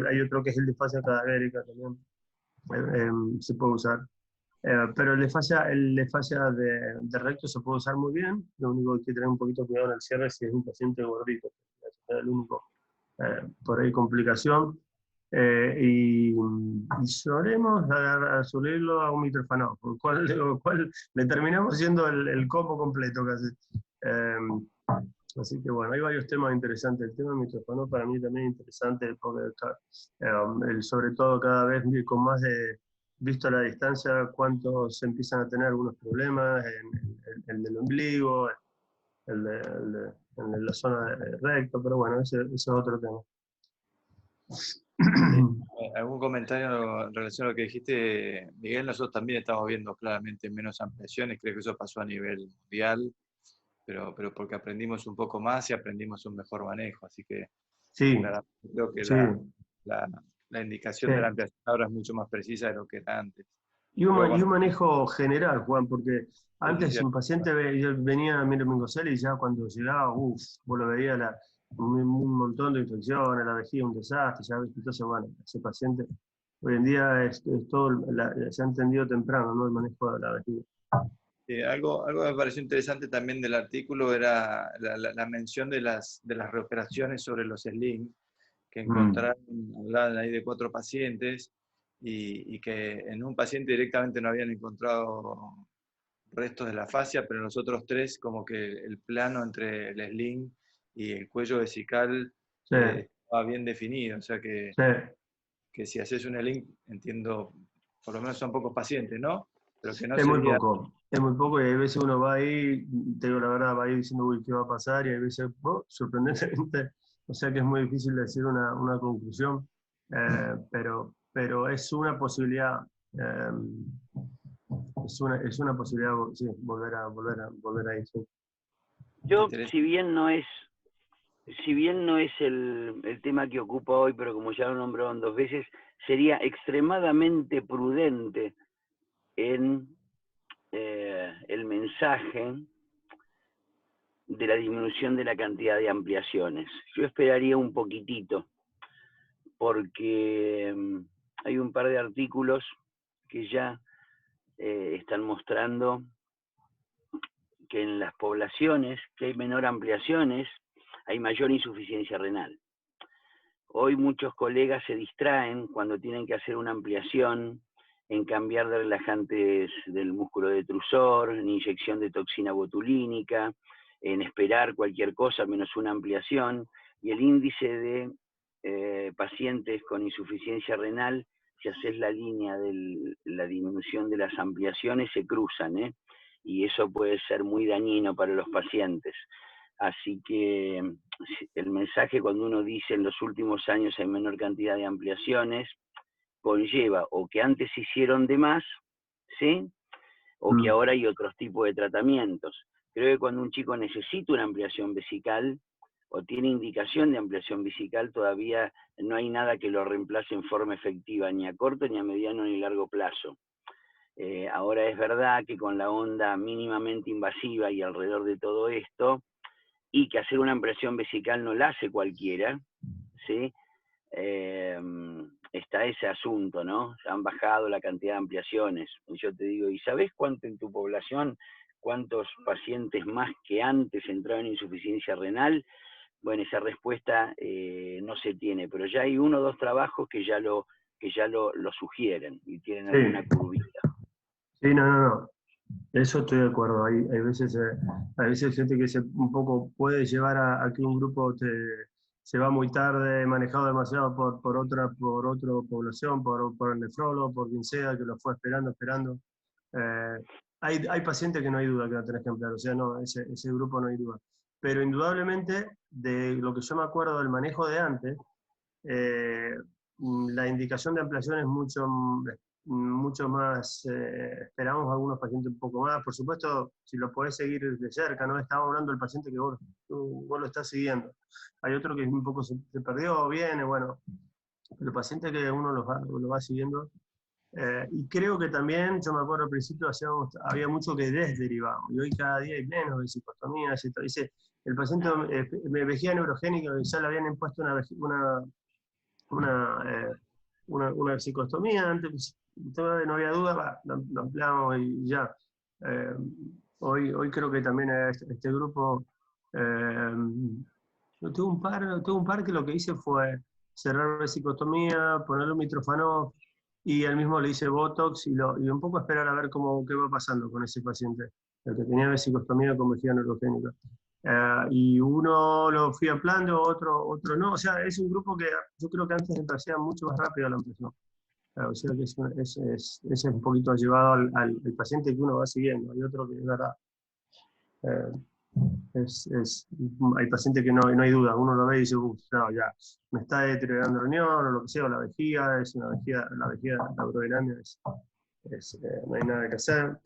hay otro que es el de fascia cadavérica también, se puede usar. Pero el de fascia de recto se puede usar muy bien, lo único que hay que tener un poquito de cuidado en el cierre si es un paciente gordito, es el único por ahí complicación. y solemos subirlo a un mitrofano, con lo cual le terminamos siendo el combo completo casi. Así que bueno, hay varios temas interesantes. El tema del mitrofano para mí también es interesante, porque sobre todo cada vez con más visto a la distancia, cuántos empiezan a tener algunos problemas, el del ombligo, el de la zona de recto, pero bueno, ese es otro tema. ¿Algún comentario en relación a lo que dijiste, Miguel? Nosotros también estamos viendo claramente menos ampliaciones, creo que eso pasó a nivel mundial, pero porque aprendimos un poco más y aprendimos un mejor manejo, así que Sí, claramente creo que sí, la indicación sí. de la ampliación ahora es mucho más precisa de lo que era antes. Y un manejo general, Juan, porque antes sí, un paciente venía a Miro Mingosel y ya cuando llegaba, vos lo veías un montón de infecciones, la vejiga un desastre, ya ves. Entonces, bueno, ese paciente hoy en día es todo, se ha entendido temprano, ¿no? El manejo de la vejiga. Algo que me pareció interesante también del artículo era la mención de las reoperaciones sobre los slings, que encontraron, hablaban ahí de 4 pacientes, y que en un paciente directamente no habían encontrado restos de la fascia, pero en los otros 3 como que el plano entre el sling y el cuello vesical Sí, estaba bien definido, o sea que si haces un sling, entiendo, por lo menos son pocos pacientes, ¿no? Pero que no es sería... muy poco y a veces uno va ahí, te digo la verdad, va ahí diciendo, uy, ¿qué va a pasar? Y a veces, sorprendentemente, o sea que es muy difícil decir una conclusión, pero es una posibilidad, es una posibilidad, sí, volver ahí. Sí. Yo, si bien no es el tema que ocupa hoy, pero como ya lo nombraron 2 veces, sería extremadamente prudente en el mensaje de la disminución de la cantidad de ampliaciones. Yo esperaría un poquitito, porque hay un par de artículos que ya están mostrando que en las poblaciones que hay menor ampliaciones, hay mayor insuficiencia renal. Hoy muchos colegas se distraen cuando tienen que hacer una ampliación en cambiar de relajantes del músculo detrusor, en inyección de toxina botulínica, en esperar cualquier cosa menos una ampliación, y el índice de pacientes con insuficiencia renal, si haces la línea de la disminución de las ampliaciones, se cruzan, y eso puede ser muy dañino para los pacientes. Así que el mensaje cuando uno dice en los últimos años hay menor cantidad de ampliaciones, conlleva o que antes se hicieron de más, ¿sí? O que ahora hay otros tipos de tratamientos. Creo que cuando un chico necesita una ampliación vesical o tiene indicación de ampliación vesical, todavía no hay nada que lo reemplace en forma efectiva, ni a corto, ni a mediano, ni a largo plazo. Ahora es verdad que con la onda mínimamente invasiva y alrededor de todo esto, y que hacer una ampliación vesical no la hace cualquiera, ¿sí? Está ese asunto, ¿no? Se han bajado la cantidad de ampliaciones. Y yo te digo, ¿y sabés cuánto en tu población, cuántos pacientes más que antes entraban en insuficiencia renal? Bueno, esa respuesta no se tiene, pero ya hay 1 o 2 trabajos que ya lo sugieren y tienen alguna curvita. Sí, no. Eso estoy de acuerdo. Hay veces gente que un poco puede llevar a que un grupo se va muy tarde, manejado demasiado por otra población, por el nefrólogo, por quien sea, que lo fue esperando. Hay pacientes que no hay duda que no tenés que ampliar, o sea, no, ese grupo no hay duda. Pero indudablemente, de lo que yo me acuerdo del manejo de antes, la indicación de ampliación es mucho más, esperamos algunos pacientes un poco más. Por supuesto, si lo podés seguir de cerca, no estamos hablando del paciente que vos lo estás siguiendo. Hay otro que un poco se perdió, viene, bueno, pero el paciente que uno lo va siguiendo. Y creo que también, yo me acuerdo al principio había mucho que desderivamos, y hoy cada día hay menos vesicostomías. Dice, el paciente vejiga neurogénica, ya le habían impuesto una vesicostomía, antes no había duda, lo ampliamos y ya. Hoy creo que también este grupo, tuve un par que lo que hice fue cerrar vesicostomía, ponerle un mitrofano, y él mismo le hice Botox y un poco esperar a ver qué va pasando con ese paciente, el que tenía vesicostomía con vejiga neurogénica. Y uno lo fui ampliando, otro no. O sea, es un grupo que yo creo que antes empecé mucho más rápido la ampliación. O sea, que es un poquito llevado al paciente que uno va siguiendo. Hay otro que es verdad. Hay pacientes que no hay duda, uno lo ve y dice, no, ya, me está deteriorando el riñón o lo que sea, o la vejiga, la vejiga neurodenamia no hay nada que hacer.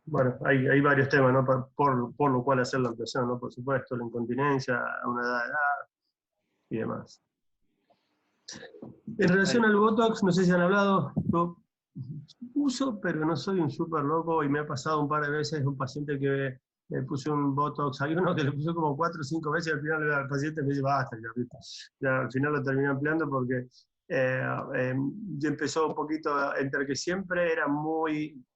Bueno, hay varios temas, ¿no? por lo cual hacer la ampliación, ¿no? Por supuesto, la incontinencia a una edad y demás. En relación al Botox, no sé si han hablado, yo uso, pero no soy un súper loco, y me ha pasado un par de veces un paciente que le puse un Botox, hay uno que le puso como 4 o 5 veces y al final el paciente me dice, basta, ya al final lo terminé ampliando porque ya empezó un poquito, entre que siempre era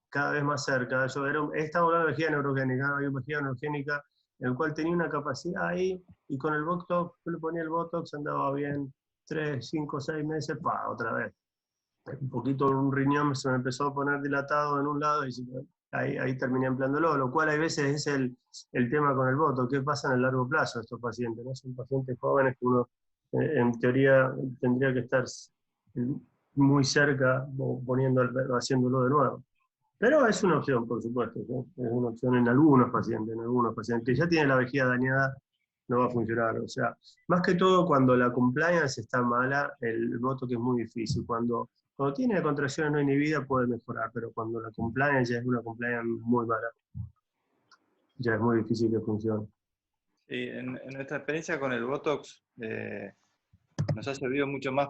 cada vez más cerca. Estaba hablando de vejiga neurogénica, ¿no? Hay una vejiga neurogénica en el cual tenía una capacidad ahí, y con el Botox, yo le ponía el Botox, andaba bien 3, 5, 6 meses, otra vez. Un poquito un riñón se me empezó a poner dilatado en un lado, y ahí terminé ampliándolo, lo cual hay veces es el tema con el Botox, qué pasa en el largo plazo de estos pacientes, ¿no? Son pacientes jóvenes que uno, en teoría, tendría que estar muy cerca, haciéndolo de nuevo. Pero es una opción, por supuesto, ¿no? Es una opción en algunos pacientes que ya tienen la vejiga dañada, no va a funcionar. O sea, más que todo cuando la compliance está mala, el Botox es muy difícil. Cuando tiene contracciones no inhibidas puede mejorar, pero cuando la compliance ya es una compliance muy mala, ya es muy difícil que funcione. Sí, en nuestra experiencia con el Botox nos ha servido mucho más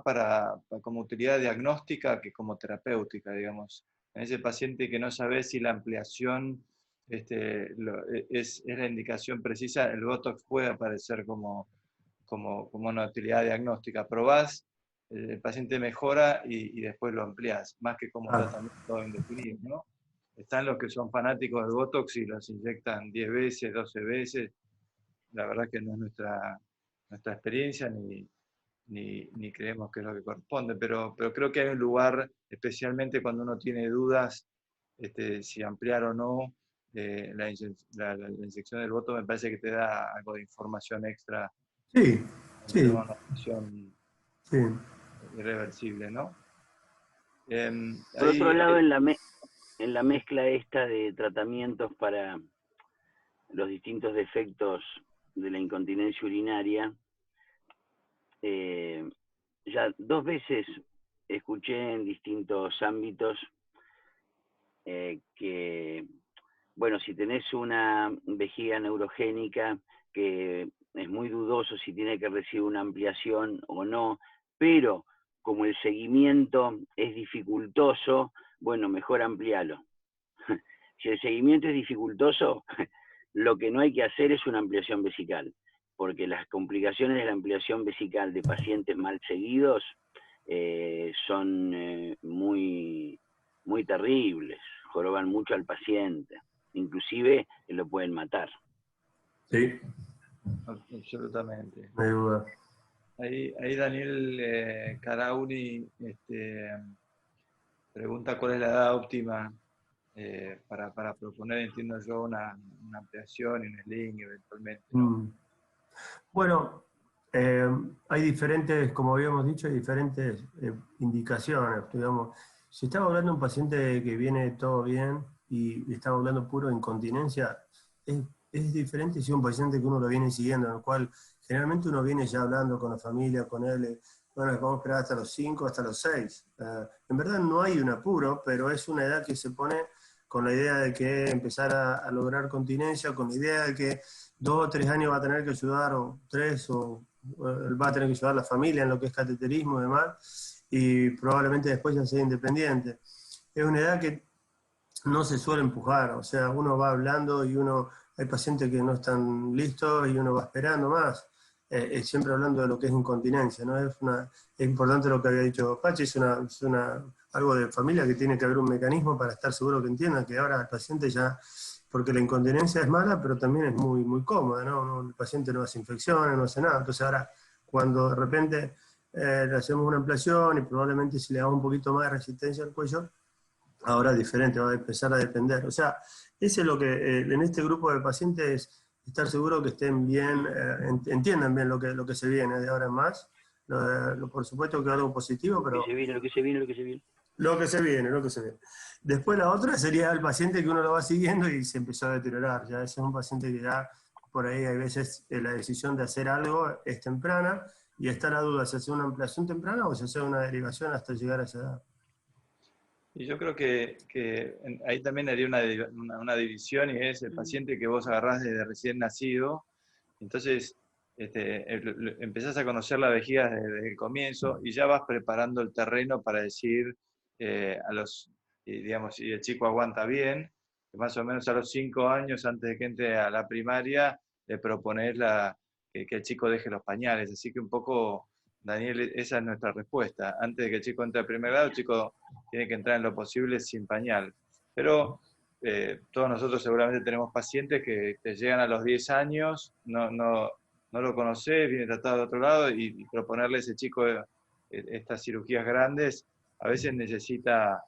como utilidad diagnóstica que como terapéutica, digamos. En ese paciente que no sabe si la ampliación es la indicación precisa, el Botox puede aparecer como una utilidad diagnóstica. Probás, el paciente mejora y después lo ampliás, más que como tratamiento indefinido, ¿no? Están los que son fanáticos del Botox y los inyectan 10 veces, 12 veces. La verdad que no es nuestra experiencia, ni creemos que es lo que corresponde, pero creo que hay un lugar, especialmente cuando uno tiene dudas si ampliar o no la inyección del Botox. Me parece que te da algo de información extra. Sí, sí. Una opción irreversible, ¿no? Por otro lado, en la mezcla esta de tratamientos para los distintos defectos de la incontinencia urinaria, ya 2 veces escuché en distintos ámbitos que, bueno, si tenés una vejiga neurogénica, que es muy dudoso si tiene que recibir una ampliación o no, pero como el seguimiento es dificultoso, bueno, mejor ampliarlo. Si el seguimiento es dificultoso, lo que no hay que hacer es una ampliación vesical, porque las complicaciones de la ampliación vesical de pacientes mal seguidos son muy, muy terribles, joroban mucho al paciente, inclusive lo pueden matar. Sí. Absolutamente. No hay duda. Ahí Daniel Carauni pregunta cuál es la edad óptima para proponer, entiendo yo, una ampliación y un sling eventualmente, ¿no? Bueno, hay diferentes, como habíamos dicho, hay diferentes indicaciones, digamos. Si estamos hablando de un paciente que viene todo bien y estamos hablando puro de incontinencia, es diferente si es un paciente que uno lo viene siguiendo, en el cual generalmente uno viene ya hablando con la familia, con él, bueno, vamos a esperar hasta los 5, hasta los 6. En verdad no hay un apuro, pero es una edad que se pone con la idea de que empezar a lograr continencia, con la idea de que 2 o 3 años va a tener que ayudar, o 3, o va a tener que ayudar a la familia en lo que es cateterismo y demás, y probablemente después ya sea independiente. Es una edad que no se suele empujar, o sea, uno va hablando y hay pacientes que no están listos y uno va esperando más. Siempre hablando de lo que es incontinencia, ¿no? Es importante lo que había dicho Pachi, es algo de familia, que tiene que haber un mecanismo para estar seguro que entiendan que ahora el paciente ya, porque la incontinencia es mala, pero también es muy, muy cómoda, ¿no? El paciente no hace infecciones, no hace nada. Entonces ahora, cuando de repente le hacemos una ampliación y probablemente si le damos un poquito más de resistencia al cuello, ahora es diferente, va a empezar a depender. O sea, ese es lo que en este grupo de pacientes, estar seguro que estén bien, entiendan bien lo que se viene de ahora en más. Por supuesto que es algo positivo, pero... Lo que se viene. Lo que se viene. Después la otra sería el paciente que uno lo va siguiendo y se empezó a deteriorar. Ya ese es un paciente que ya, por ahí hay veces la decisión de hacer algo es temprana y está la duda si hacer una ampliación temprana o si hacer una derivación hasta llegar a esa edad. Y yo creo que ahí también haría una división, y es el paciente que vos agarrás desde recién nacido. Entonces, empezás a conocer la vejiga desde el comienzo y ya vas preparando el terreno para decir digamos, si el chico aguanta bien, que más o menos a los 5 años, antes de que entre a la primaria, le proponés que el chico deje los pañales. Así que un poco, Daniel, esa es nuestra respuesta. Antes de que el chico entre a primer grado, el chico tiene que entrar en lo posible sin pañal. Pero todos nosotros seguramente tenemos pacientes que te llegan a los 10 años, no lo conocés, viene tratado de otro lado, y proponerle a ese chico estas cirugías grandes, a veces necesita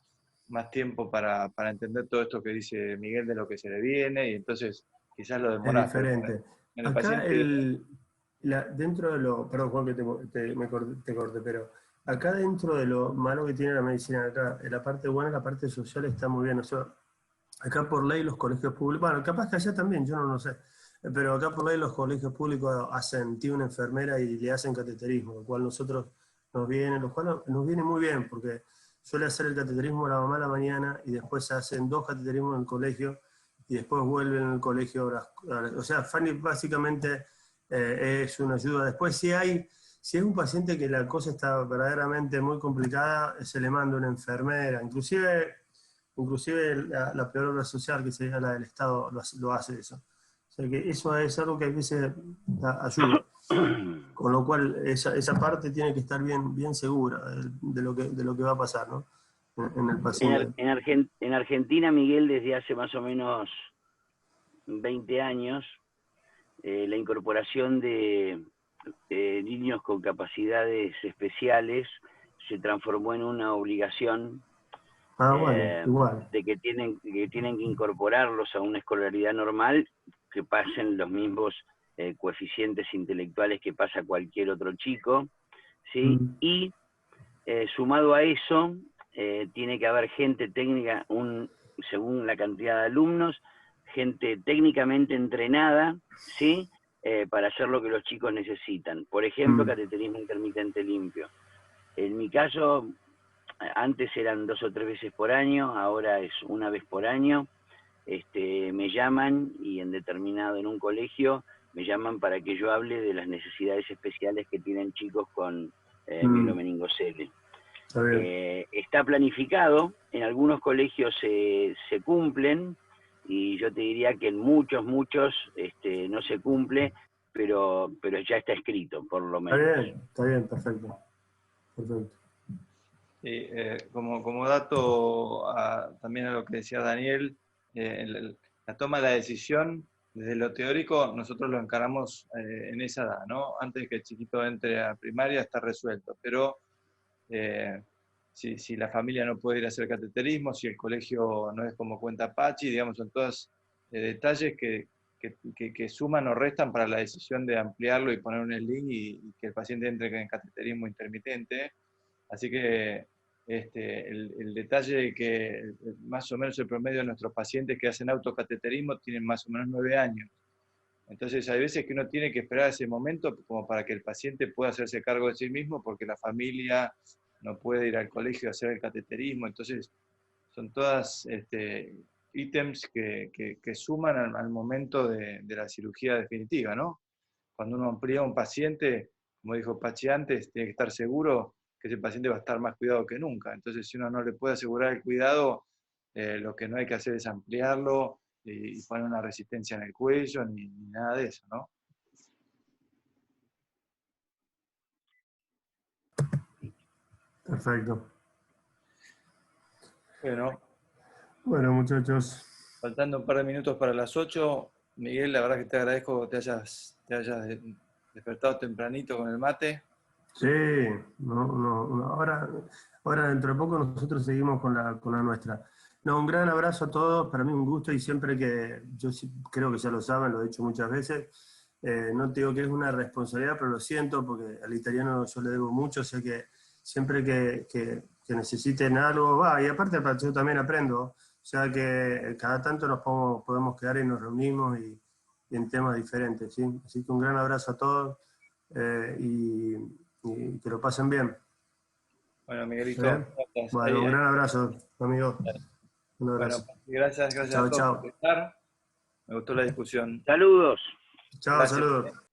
más tiempo para entender todo esto que dice Miguel de lo que se le viene, y entonces quizás lo demorás. Es diferente. En el Acá paciente... dentro de lo... Perdón, Juan, que te corté, pero acá dentro de lo malo que tiene la medicina, acá, la parte buena, la parte social está muy bien. O sea, acá por ley los colegios públicos, bueno, capaz que allá también, yo no lo sé, pero acá por ley los colegios públicos tiene una enfermera y le hacen cateterismo, lo cual nos viene muy bien, porque suele hacer el cateterismo la mamá a la mañana y después se hacen 2 cateterismos en el colegio y después vuelven en el colegio. O sea, Fanny básicamente es una ayuda. Después si es un paciente que la cosa está verdaderamente muy complicada, se le manda una enfermera, inclusive la peor obra social, que sería la del Estado, lo hace eso. O sea que eso es algo que a veces ayuda. Con lo cual esa parte tiene que estar bien segura de lo que va a pasar, ¿no? En el paciente. En Argentina, Miguel, desde hace más o menos 20 años, la incorporación de niños con capacidades especiales se transformó en una obligación. Bueno, igual. De que tienen que incorporarlos a una escolaridad normal, que pasen los mismos coeficientes intelectuales que pasa cualquier otro chico, ¿sí? Y sumado a eso, tiene que haber gente técnica, según la cantidad de alumnos, gente técnicamente entrenada, ¿sí? Para hacer lo que los chicos necesitan. Por ejemplo, cateterismo intermitente limpio. En mi caso, antes eran 2 o 3 veces por año, ahora es 1 vez por año. Me llaman y en un colegio me llaman para que yo hable de las necesidades especiales que tienen chicos con mielomeningocele. Está planificado, en algunos colegios se cumplen, y yo te diría que en muchos no se cumple, pero ya está escrito, por lo menos. Está bien, perfecto. Y, como dato también a lo que decía Daniel, la toma de la decisión, desde lo teórico, nosotros lo encaramos en esa edad, ¿no? Antes de que el chiquito entre a primaria está resuelto, pero si la familia no puede ir a hacer cateterismo, si el colegio no es como cuenta Pachi, digamos, son todos detalles que suman o restan para la decisión de ampliarlo y poner un sling y que el paciente entre en cateterismo intermitente. Así que el detalle de que más o menos el promedio de nuestros pacientes que hacen autocateterismo tienen más o menos 9 años. Entonces hay veces que uno tiene que esperar ese momento como para que el paciente pueda hacerse cargo de sí mismo, porque la familia no puede ir al colegio a hacer el cateterismo. Entonces son todas ítems que suman al momento de la cirugía definitiva, ¿no? Cuando uno amplía a un paciente, como dijo Pachi antes, tiene que estar seguro que ese paciente va a estar más cuidado que nunca. Entonces, si uno no le puede asegurar el cuidado, lo que no hay que hacer es ampliarlo y poner una resistencia en el cuello, ni nada de eso, ¿no? Perfecto. Bueno, muchachos. Faltando un par de minutos para las 8, Miguel, la verdad que te agradezco que te hayas despertado tempranito con el mate. Sí, ahora dentro de poco nosotros seguimos con la nuestra. No, un gran abrazo a todos, para mí un gusto y siempre que, yo creo que ya lo saben, lo he dicho muchas veces, no te digo que es una responsabilidad, pero lo siento porque al italiano yo le debo mucho, sé que siempre que necesiten algo, va, y aparte yo también aprendo, o sea que cada tanto nos podemos quedar y nos reunimos y en temas diferentes, ¿sí? Así que un gran abrazo a todos y que lo pasen bien. Bueno, Miguelito, gracias. Bueno, un gran abrazo, amigo. Un abrazo. Bueno, gracias chao, a todos por estar. Me gustó la discusión. Saludos. Chao, gracias. saludos.